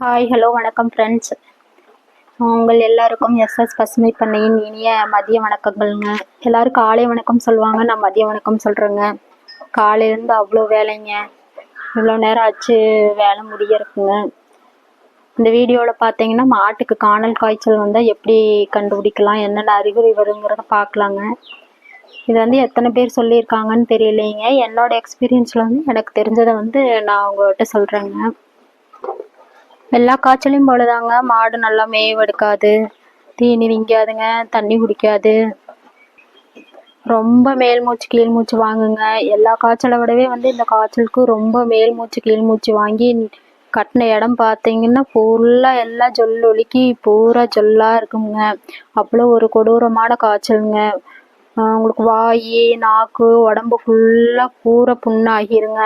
Hi hello வணக்கம் friends. உங்கள் எல்லாருக்கும் எஸ்எஸ் பசுமை பண்ணையின் இனிய மதிய வணக்கங்கள்ங்க. எல்லோரும் காலை வணக்கம் சொல்லுவாங்க, நான் மதிய வணக்கம் சொல்கிறேங்க. காலையிலேருந்து அவ்வளோ வேலைங்க, இவ்வளோ நேரம் ஆச்சு வேலை முடியறதுங்க. இந்த வீடியோவில் பார்த்தீங்கன்னா மாட்டுக்கு காணல் காய்ச்சல் வந்தால் எப்படி கண்டுபிடிக்கலாம், என்னென்ன அறிகுறி வருங்கிறத பார்க்கலாங்க. இது எத்தனை பேர் சொல்லியிருக்காங்கன்னு தெரியலைங்க. என்னோட எக்ஸ்பீரியன்ஸில் எனக்கு தெரிஞ்சதை நான் உங்கள்கிட்ட சொல்கிறேங்க. எல்லா காய்ச்சலையும் போலதாங்க, மாடு நல்லா மேவெடுக்காது, தீனி விங்காதுங்க, தண்ணி குடிக்காது, ரொம்ப மேல் மூச்சு கீழ் மூச்சு வாங்குங்க. எல்லா காய்ச்சலை விடவே இந்த காய்ச்சலுக்கு ரொம்ப மேல் மூச்சு கீழ் மூச்சு வாங்கி கட்டின இடம் பார்த்தீங்கன்னா ஃபுல்லாக எல்லாம் ஜொல்லொலிக்கி பூரா ஜொல்லாக இருக்குங்க. அவ்வளோ ஒரு கொடூரமான காய்ச்சலுங்க. உங்களுக்கு வாய் நாக்கு உடம்பு ஃபுல்லாக பூரா புண்ணாகிருங்க.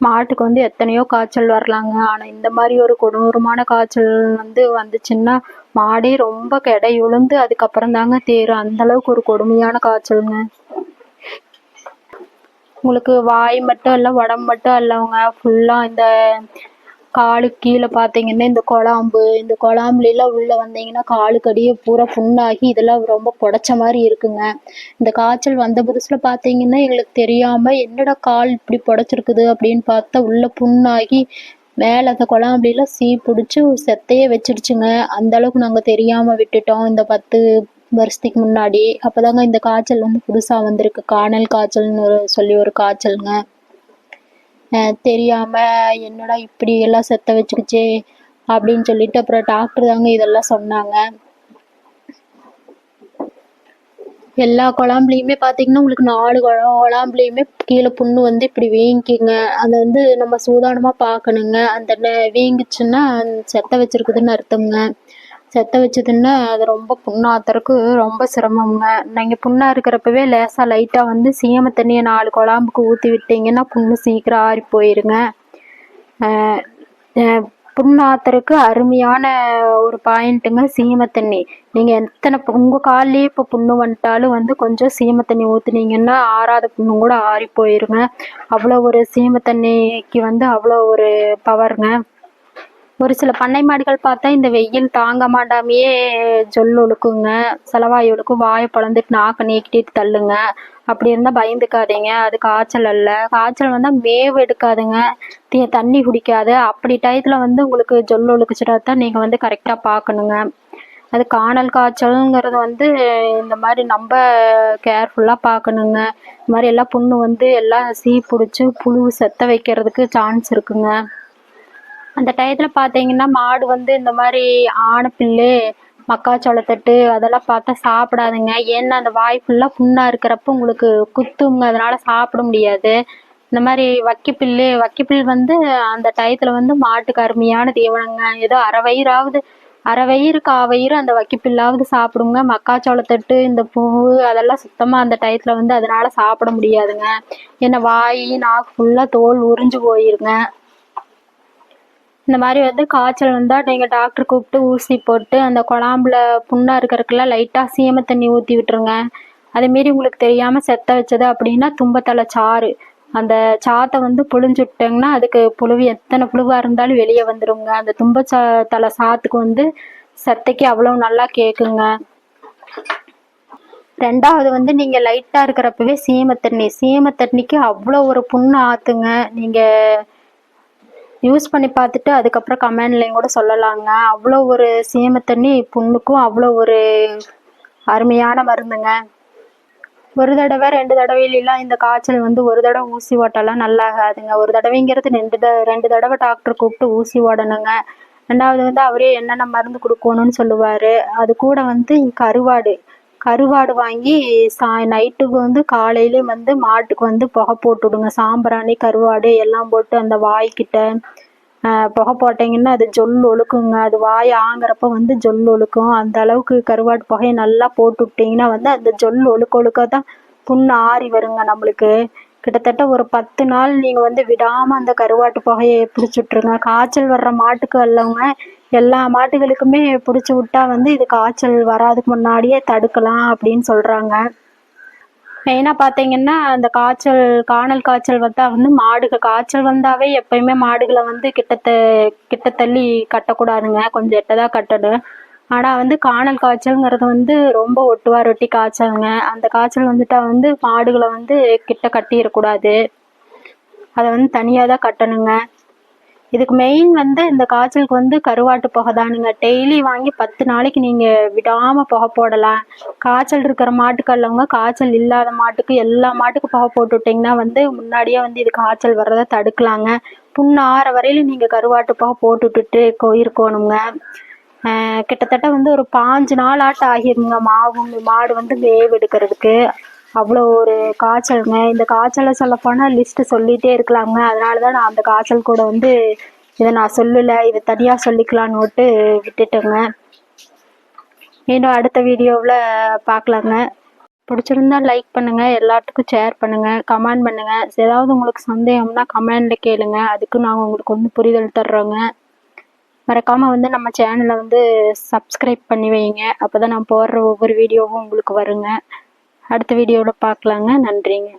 மாட்டுக்கு எத்தனையோ காய்ச்சல் வரலாங்க. ஆனால் இந்த மாதிரி ஒரு கொடூரமான காய்ச்சல் வந்துச்சுன்னா மாடே ரொம்ப கெடை உளுந்து அதுக்கப்புறம் தாங்க தேரும். அந்தளவுக்கு ஒரு கொடுமையான காய்ச்சலுங்க. உங்களுக்கு வாய் மட்டும் இல்லை, உடம்பு மட்டும் இல்லைங்க, ஃபுல்லாக இந்த காலுக்கு கீழே பார்த்தீங்கன்னா இந்த குழாம்புலாம் உள்ளே வந்தீங்கன்னா காலுக்கடியே பூரா புண்ணாகி இதெல்லாம் ரொம்ப புடைச்ச மாதிரி இருக்குங்க. இந்த காய்ச்சல் வந்த புதுசில் பார்த்தீங்கன்னா எங்களுக்கு தெரியாமல் என்னடா கால் இப்படி புடைச்சிருக்குது அப்படின்னு பார்த்தா உள்ளே புண்ணாகி மேலே அந்த குழாம்புலாம் சீ பிடிச்சி செத்தையே வச்சிருச்சுங்க. அந்த அளவுக்கு நாங்கள் தெரியாமல் விட்டுட்டோம் இந்த 10 வருஷத்துக்கு முன்னாடி. அப்போதாங்க இந்த காய்ச்சல் புதுசாக வந்திருக்கு, காணல் காய்ச்சல்னு சொல்லி ஒரு காய்ச்சலுங்க. தெரியாமல் என்னடா இப்படி எல்லாம் செத்த வச்சுக்கிச்சே அப்படின்னு சொல்லிட்டு அப்புறம் டாக்டர் தாங்க இதெல்லாம் சொன்னாங்க. எல்லா குழாம்புலையுமே பார்த்தீங்கன்னா உங்களுக்கு 4 குழாம்புலையுமே கீழே புண்ணு இப்படி வீங்கிக்குங்க. அதை நம்ம சூதானமாக பார்க்கணுங்க. அந்த வீங்கிச்சுன்னா செத்த வச்சிருக்குதுன்னு அர்த்தம்ங்க. செத்த வச்சதுன்னா அது ரொம்ப புண்ணாத்துறதுக்கு ரொம்ப சிரமங்க. நீங்கள் புண்ணாக இருக்கிறப்பவே லேசாக லைட்டாக சீமை தண்ணியை 4 குழாம்புக்கு ஊற்றி விட்டீங்கன்னா புண்ணு சீக்கிரம் ஆறி போயிருங்க. புண்ணாத்துறதுக்கு அருமையான ஒரு பாயிண்ட்டுங்க சீமை தண்ணி. நீங்கள் எத்தனை உங்கள் கால்லேயே இப்போ புண்ணு வந்துட்டாலும் கொஞ்சம் சீமை தண்ணி ஊற்றுனீங்கன்னா ஆறாத புண்ணு கூட ஆறி போயிருங்க. அவ்வளோ ஒரு சீமை தண்ணிக்கு அவ்வளோ ஒரு பவருங்க. ஒரு சில பண்ணை மாடுகள் பார்த்தா இந்த வெயில் தாங்க மாட்டாமையே ஒழுக்குங்க, செலவாய் ஒழுக்கும், வாயை பிளந்துட்டு நாக்க நீக்கிட்டு தள்ளுங்க. அப்படி இருந்தால் பயந்துக்காதீங்க, அது காய்ச்சல் அல்ல. காய்ச்சல் வந்தால் மேவு எடுக்காதுங்க, தண்ணி குடிக்காது. அப்படி டயத்தில் உங்களுக்கு ஒழுக்குச்சுட்டா தான் நீங்கள் கரெக்டாக பார்க்கணுங்க. அது காணல் காய்ச்சலுங்கிறது இந்த மாதிரி நம்ம கேர்ஃபுல்லாக பார்க்கணுங்க. இந்த மாதிரி எல்லாம் புண்ணு எல்லாம் சீ பிடிச்சி புழு செத்த வைக்கிறதுக்கு சான்ஸ் இருக்குங்க. அந்த டயத்தில் பார்த்தீங்கன்னா மாடு இந்த மாதிரி ஆனைப்பில்லு மக்காச்சோளத்தட்டு அதெல்லாம் பார்த்தா சாப்பிடாதுங்க. ஏன்னா அந்த வாய் ஃபுல்லாக புண்ணாக இருக்கிறப்ப உங்களுக்கு குத்துங்க, அதனால் சாப்பிட முடியாது. இந்த மாதிரி வக்கிப்பில் அந்த டயத்தில் மாட்டுக்கு அருமையான தீவனங்க. ஏதோ அரை வயிறு காவயிறு அந்த வக்கிப்பில்லாவது சாப்பிடுங்க. மக்காச்சோளத்தட்டு இந்த பூ அதெல்லாம் சுத்தமாக அந்த டயத்தில் அதனால் சாப்பிட முடியாதுங்க. ஏன்னா வாய் நாக்கு ஃபுல்லாக தோல் உறிஞ்சு போயிருங்க. இந்த மாதிரி காய்ச்சல் வந்தால் நீங்கள் டாக்டர் கூப்பிட்டு ஊசி போட்டு அந்த குழாம்புல புண்ணாக இருக்கிறதுக்கெல்லாம் லைட்டாக சீமை தண்ணி ஊற்றி விட்டுருங்க. அதேமாரி உங்களுக்கு தெரியாமல் செத்த வச்சது அப்படின்னா தும்பத்தலை சாறு, அந்த சாத்தை புழிஞ்சு விட்டிங்கன்னா அதுக்கு புழுவு எத்தனை புழுவாக இருந்தாலும் வெளியே வந்துடுங்க. அந்த தலை சாத்துக்கு செத்தைக்கு அவ்வளோ நல்லா கேட்குங்க. ரெண்டாவது நீங்கள் லைட்டாக இருக்கிறப்பவே சீமை தண்ணிக்கு அவ்வளோ ஒரு புண்ணு ஆற்றுங்க. நீங்கள் யூஸ் பண்ணி பார்த்துட்டு அதுக்கப்புறம் கமெண்ட்லேயும் கூட சொல்லலாங்க. அவ்வளோ ஒரு சீமை தண்ணி புண்ணுக்கும் அவ்வளோ ஒரு அருமையான மருந்துங்க. ஒரு தடவை 2 தடவைலாம் இந்த காய்ச்சல் ஒரு தடவை ஊசி ஓட்டலாம் நல்லா ஆகாதுங்க. ஒரு தடவைங்கிறது 2 தடவை டாக்டர் கூப்பிட்டு ஊசி ஓடணுங்க. ரெண்டாவது அவரே என்னென்ன மருந்து கொடுக்கணும்னு சொல்லுவார். அது கூட கருவாடு வாங்கி நைட்டுக்கு காலையிலேயும் மாட்டுக்கு புகை போட்டுவிடுங்க. சாம்பிராணி கருவாடு எல்லாம் போட்டு அந்த வாய்க்கிட்ட புகை போட்டிங்கன்னா அது ஒழுக்குங்க. அது வாய் ஆங்கிறப்ப ஒழுக்கும். அந்த அளவுக்கு கருவாடு புகையை நல்லா போட்டு விட்டிங்கன்னா அந்த ஒழுக்க தான் புண்ணு ஆறி வருங்க. நம்மளுக்கு கிட்டத்தட்ட ஒரு 10 நாள் நீங்கள் விடாமல் அந்த கருவாட்டு புகையை பிடிச்சி விட்ருங்க. காய்ச்சல் வர்ற மாட்டுக்கு அல்லவங்க, எல்லா மாட்டுகளுக்குமே பிடிச்சி விட்டா இது காய்ச்சல் வராதுக்கு முன்னாடியே தடுக்கலாம் அப்படின்னு சொல்கிறாங்க. மெயினாக பார்த்தீங்கன்னா அந்த காணல் காய்ச்சல் வந்தால் வந்து மாடுகள் காய்ச்சல் வந்தாவே எப்பயுமே மாடுகளை வந்து கிட்ட தள்ளி கட்டக்கூடாதுங்க, கொஞ்சம் எட்டதான் கட்டணும். ஆனால் வந்து காணல் காய்ச்சல்ங்கிறது வந்து ரொம்ப ஒட்டி காய்ச்சலுங்க. அந்த காய்ச்சல் வந்துட்டா வந்து மாடுகளை வந்து கிட்ட கட்டிடக்கூடாது, அதை வந்து தனியாக தான் கட்டணுங்க. இதுக்கு மெயின் வந்து இந்த காய்ச்சலுக்கு வந்து கருவாட்டு புகை தானுங்க. டெய்லி வாங்கி 10 நாளைக்கு நீங்கள் விடாமல் புகை போடலாம். காய்ச்சல் இருக்கிற மாட்டுக்கு அல்லவங்க, காய்ச்சல் இல்லாத மாட்டுக்கு எல்லா மாட்டுக்கும் புகை போட்டு விட்டிங்கன்னா வந்து முன்னாடியே வந்து இது காய்ச்சல் வர்றதை தடுக்கலாங்க. புண்ணு ஆற வரையிலும் நீங்கள் கருவாட்டு புகை போட்டு விட்டுட்டு இருக்கணுங்க. கிட்டத்தட்ட வந்து ஒரு 5 நாள் ஆட்டம் ஆகிருங்க மாடு வந்து வேவு எடுக்கிறதுக்கு. அவ்வளோ ஒரு காய்ச்சலுங்க. இந்த காய்ச்சலை சொல்லப்போனால் லிஸ்ட்டு சொல்லிகிட்டே இருக்கலாங்க. அதனால தான் நான் அந்த காய்ச்சல் கூட வந்து இதை நான் சொல்லலை, இதை தனியாக சொல்லிக்கலான்னு விட்டுட்டேங்க. இன்னும் அடுத்த வீடியோவில் பார்க்கலாங்க. பிடிச்சிருந்தா லைக் பண்ணுங்கள், எல்லாத்துக்கும் ஷேர் பண்ணுங்கள், கமெண்ட் பண்ணுங்கள். ஏதாவது உங்களுக்கு சந்தேகம்னா கமெண்டில் கேளுங்க, அதுக்கு நாங்கள் உங்களுக்கு வந்து புரிதல் தர்றோங்க. மறக்காமல் வந்து நம்ம சேனலை வந்து சப்ஸ்கிரைப் பண்ணி வைங்க, அப்போ தான் நான் போடுற ஒவ்வொரு வீடியோவும் உங்களுக்கு வருங்க. அடுத்த வீடியோவில் பார்க்கலாங்க. நன்றிங்க.